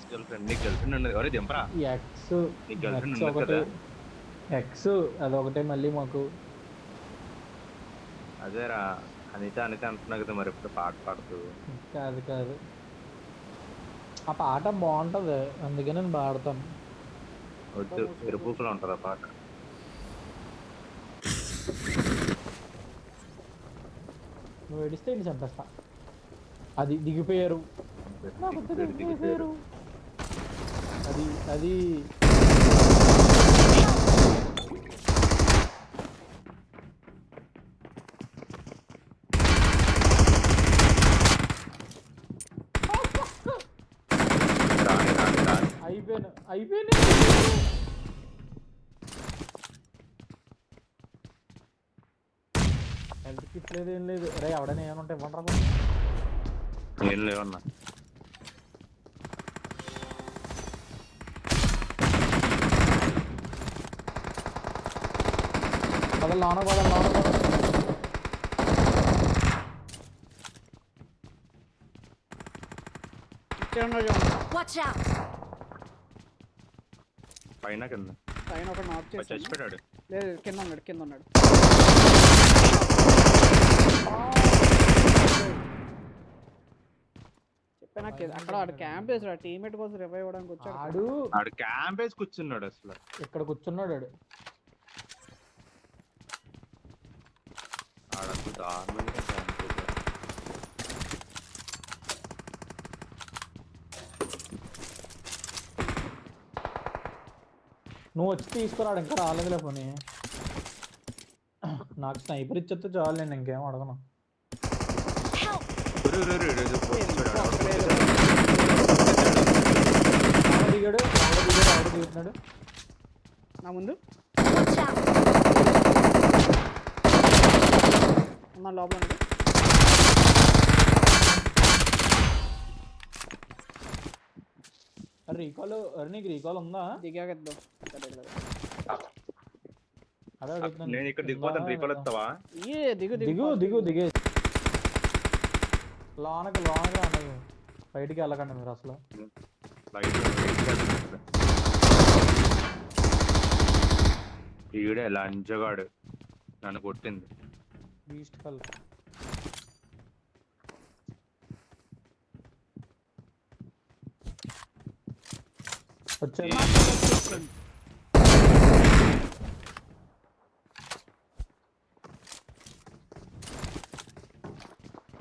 నీకు girl friend ఉండదు ఎవరే దింపరా ఎక్స్ నీకు గర్ల్ ఫ్రెండ్ ఎక్స్ ఉండదు ఒకటే కదా ఎక్స్ అదొకటే మళ్ళీ మాకు అదేరా అనిత అంటున్నా కదా మరి ఇప్పుడు పాట పాడుతూ కాదు కాదు ఆ పాట బాగుంటది అందుకే నేను పాడతాను వద్దు ఎరుపుకులో ఉంటది ఆ పాట నువ్వు ఏడిస్తే ఇంటి చంపేస్తా అది దిగిపోయారు దిగిపోయారు అది అది అయిపోయాను హెల్త్ కిట్ లేదు ఏం లేదు రే ఎవడైనా ఏమన్నా ఇవ్వండి ఏం లేవన్నా లోన పైన కింద పైన ఒక నాక్ చేసి చచ్చిపోయాడు లేదు కింద ఉన్నాడు చెప్పాను అక్కడ ఆడు క్యాంప్ వేసాడు ఆ టీమేట్ కోసం రివైవ్ అవ్వడానికి వచ్చాడు ఆడు క్యాంప్ వేసి కూర్చున్నాడు అసలు ఇక్కడ కూర్చున్నాడు ఆడంతా దారుణంగా క్యాంప్ వేసాడు నువ్వు వచ్చి తీసుకురాడు ఇంకా రాలేదులే పోనీ నాకు స్నైపర్ ఇచ్చేస్తే చాలు నేను ఇంకేం అడగను దిగాడు దిగుతున్నాడు నా ముందు ఉన్న లోపల రీకాల్ నీకు రీకాల్ ఉందా దిగాగద్దాం అదే అడుగుతున్నాను నేను ఇక్కడ దిగిపోతాను రీకాల్ వస్తావా దిగే లోనకి రాను బయటికి వెళ్ళకండి మీరు అసలు ఈడే లంచగాడు నన్ను కొట్టింది బీస్ట్ కల్ వచ్చారు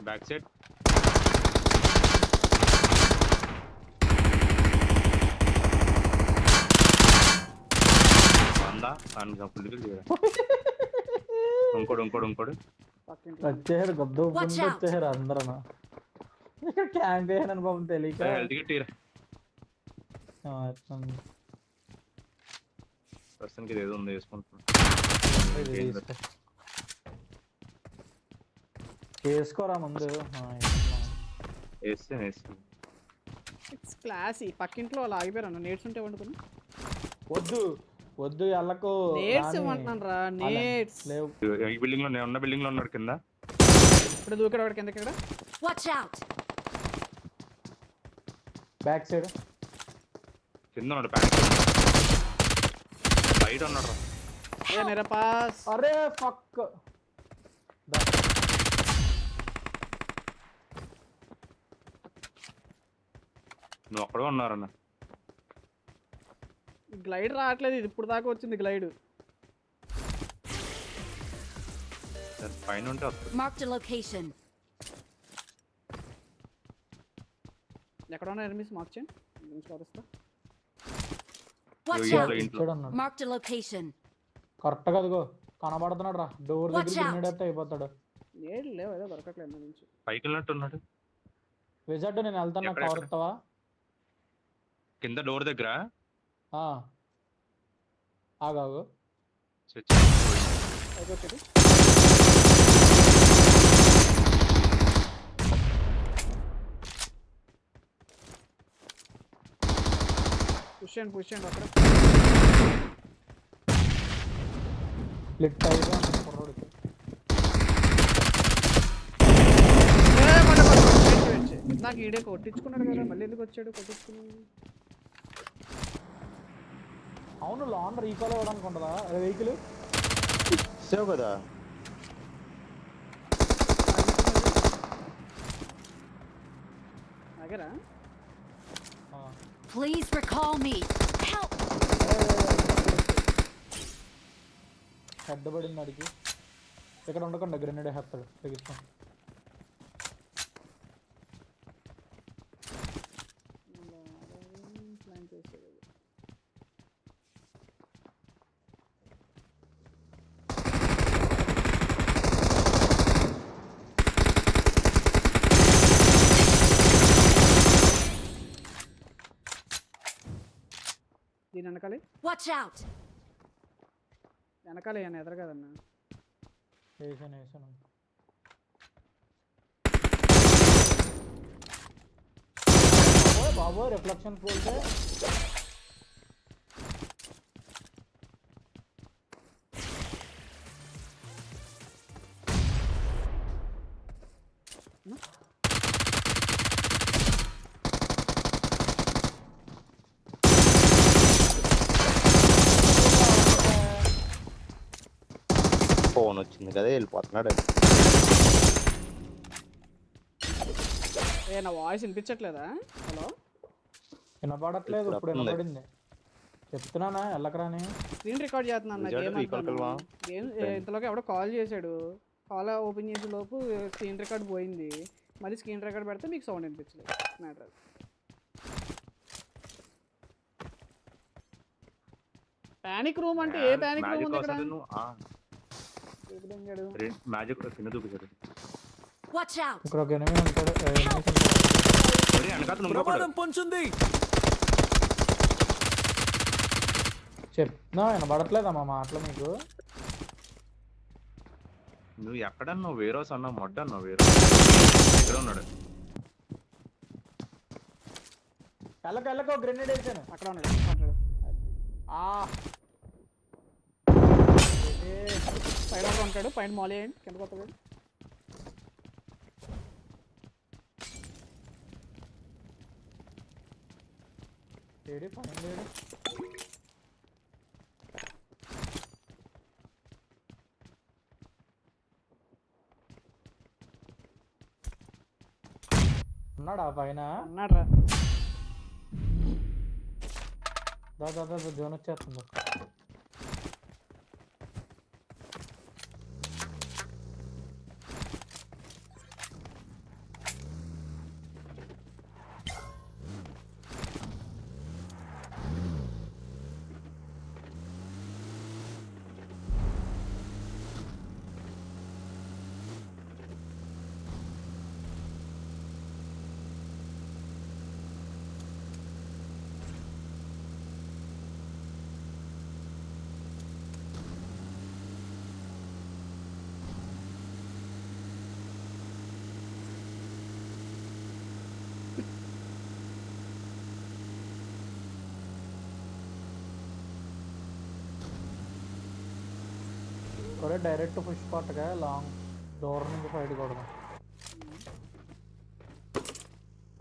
బ్యాక్ సైడ్ వందా ఇంకోడు వచ్చేసారు గొద్దు వచ్చేసారు అందరూ ఇక్కడ క్యాంప్ వేయనని పాపం తెలియక పర్సన్కి ఏదో ఉంది వేసుకుంటున్నాను వేసుకోరా ముందు వేస్తే క్లాస్ పక్కింట్లో అలా ఆగిపోయాను నేట్స్ ఉంటే వండుకుని వద్దు ఎల్లకు నేట్స్ ఇవ్వమంటున్నాను రా నేట్స్ లేవు ఈ బిల్డింగ్ లో నేను ఉన్న బిల్డింగ్ లో ఉన్నాడు కింద ఇప్పుడు దూకాడు వాడికి కిందకి ఇక్కడ వాచ్ అవుట్ బ్యాక్ సైడ్ కింద ఉన్నాడు బ్యాక్ బయట ఉన్నాడు ఏ మేరా పాస్ అరే ఫక్ నువ్వు అక్కడే ఉన్నారన్న గ్లైడ్ రావట్లేదు ఇది ఇప్పుడు దాకా వచ్చింది గ్లైడ్ పైన ఉంటే వస్తుంది మార్క్ ద లొకేషన్ ఎక్కడ ఉన్నా ఎనిమిస్ మార్క్ చేయండి నుంచి వస్తా watch out mark the location correct గా అదిగో కనబడుతున్నాడు రా డోర్ దగ్గర నిన్నడైతే అయిపోతాడు ఏడు లేవు ఏదో దొరకట్లేదు నా నుంచి పైకి వెళ్ళినట్టు ఉన్నాడు విజట్ నేను వెళ్తాను నాకు కవర్ ఇస్తావా కింద డోర్ దగ్గర ఆగాగు అయిపోతుంది పుష్ చేయండి అక్కడ లిట్ అయిపోయి కుర్రోడికి నాకు ఈడే కొట్టించుకున్నాడు కదా మళ్ళీ ఎందుకు వచ్చాడు కొట్టించుకున్నాడు అవును లాన్ రీకాల్ అవ్వడానికి ఉంటుందా వెహికల్? ఇచ్చావు కదా. ఆగరా Please recall me. Help! Head పడింది అడిగి. ఇక్కడ ఉండకుండా గ్రెనేడ్ వేస్తాడు తెగిస్తాం. ప్లాన్ చేసేది దీని వెనకాలే. Watch out! వెనకాలే అని ఎదరు కదన్నా. వేసాను బాబోయ్ రిఫ్లెక్షన్ పోతే ఫోన్ వచ్చింది కదా వెళ్ళిపోతున్నాడు. నా వాయిస్ వినిపించట్లేదా? హలో వినపడట్లేదు. ఇప్పుడు వినపడింది. చెప్తున్నానా వెళ్ళకరాని. స్క్రీన్ రికార్డ్ చేస్తున్నాను. గేమ్ ఇంతలోకి ఎవడో కాల్ చేశాడు. కాల్ ఓపెన్ చేసే లోపు స్క్రీన్ రికార్డ్ పోయింది. మళ్ళీ స్క్రీన్ రికార్డ్ పెడితే మీకు సౌండ్ వినిపించలేదు. మ్యాటర్ పానిక్ రూమ్ అంటే ఏ పానిక్ రూమ్ ఉంది ఇక్కడ? మ్యాజిక్ కింద దూకేశాడు. Watch out! ఇక్కడ ఒక ఎనిమిది ఉంటాడు. ప్రమాదం పొంచుంది. చెప్తున్నా వినపడట్లేదా మా మాటలు మీకు? నువ్వు ఎక్కడన్నావు? వేరే అన్నావు, మొట్ట అన్నావు. వేరే ఇక్కడ ఉన్నాడు. కళ్ళకు గ్రెనేడ్ వేసాను. అక్కడ ఉన్నాడు. పైన ఉంటాడు. పైన మాలేయండి. కింద కొత్తగా ఏడి పైన లేడు. ఉన్నాడా పైన? అన్నాడ్రా. దాదా జోన్ వచ్చేస్తుంది. కూడా డైరెక్ట్ పుష్ కొట్టగా లాంగ్ దూరం నుంచి ఫైట్ కొడదాం.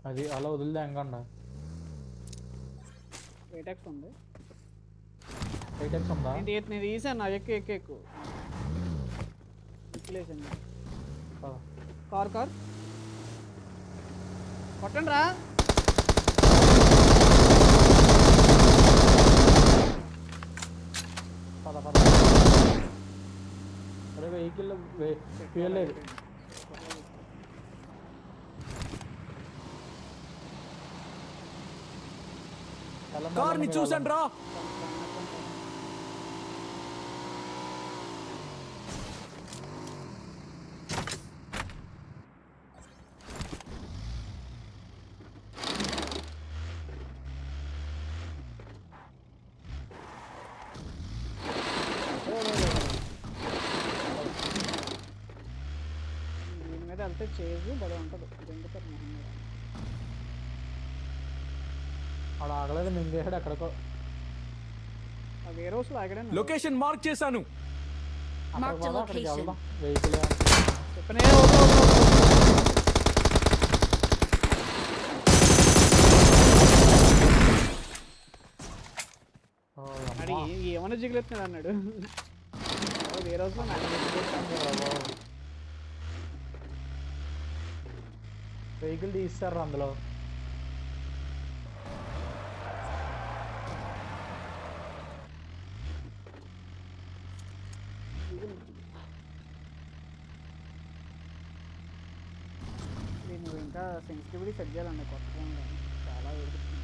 అది అలా వదిలితే ఎంకండి. ఏటెక్స్ ఉంది. ఏటెక్స్ ఉందా? నేను తీసాను. నా ఎక్కువ కార్ కొట్టండి రా. అరే వెహికల్ ఫ్యూయల్ లేదు. కార్ని చూసండి రా. దీని మీద వెళ్తే చేసి బడి ఉంటుంది. అక్కడ ఆగలేదు. మేము చేసాడు ఎక్కడికో. వేరే రోజులు ఆగడే. లొకేషన్ మార్క్ చేశాను. Mark the location. వెహికల్ చెప్పనే ఏమన్నా జిగులుతున్నాడు అన్నాడు వేరే రోజులో వెహికల్ తీస్తారు అందులో. నేను ఇంకా సెన్సిటివిటీ సెట్ చేయాలండి కొత్త ఫోన్ చాలా వేడుకుంటుంది.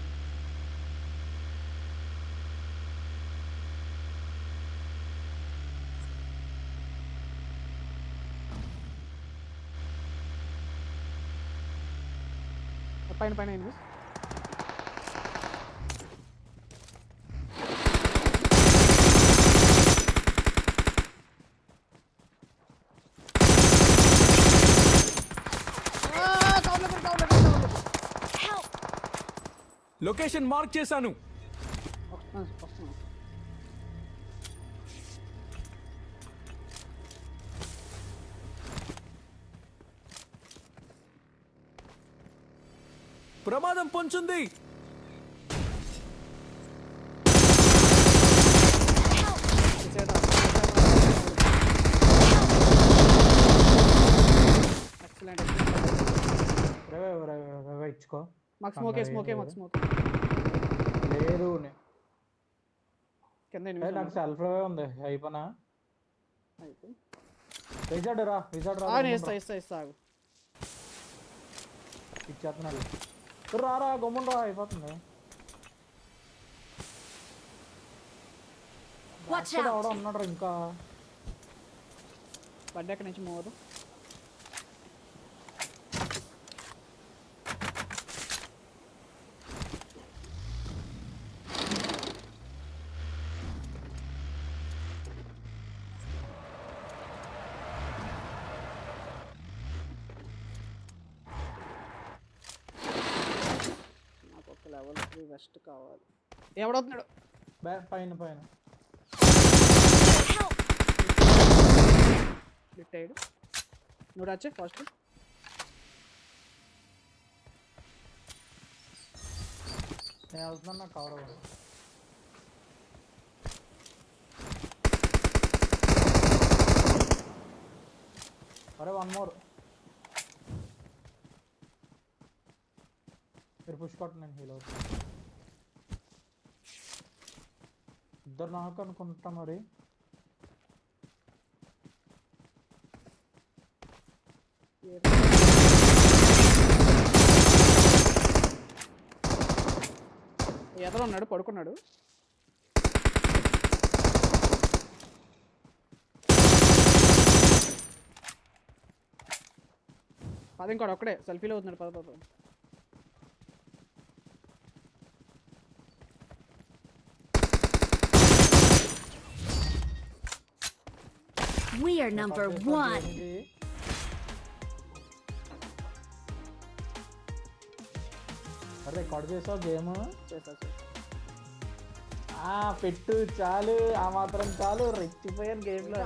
పైన పైన ఏంటి Help! లొకేషన్ మార్క్ చేశాను. వస్తున్నా. ప్రమాదం పొంచుంది. ఇచ్చుకో. మాకు స్మోకే లేదు కింద నాకు సెల్ఫ్ డ్రైవ్ ఉంది అయిపోయినా. విజాడ్ రా ఇస్తా ఇచ్చేస్తున్నాడు. రారా గమ్మున రా అయిపోతుంది. Watch out! ఎవడో ఉన్నాడు ఇంకా. పడ్డాక నుంచి మోదు నాకు ఒక లెవెల్ 3 వెస్ట్ కావాలి. ఎవడవుతున్నాడు పైన Help! లిఫ్ట్ అయ్యాడు. నువ్వు వచ్చే ఫస్ట్ నేను వెళ్తున్నాను. నాకు కవర్ అవ్వదు. అరే వన్ మోర్. మీరు పుష్ కొట్టు నేను హీల్ అవుతాను. ఇద్దరు నాకు అనుకుంటా మరి. ఎదలో ఉన్నాడు పడుకున్నాడు. పది ఇంకోడు ఒక్కడే సెల్ఫీలో అవుతున్నాడు. పద We are number one. అరే రికార్డ్ చేసావు గేమ్. చేస్తా పెట్టు చాలు, ఆ మాత్రం చాలు. రెక్టిఫైర్ గేమ్ లో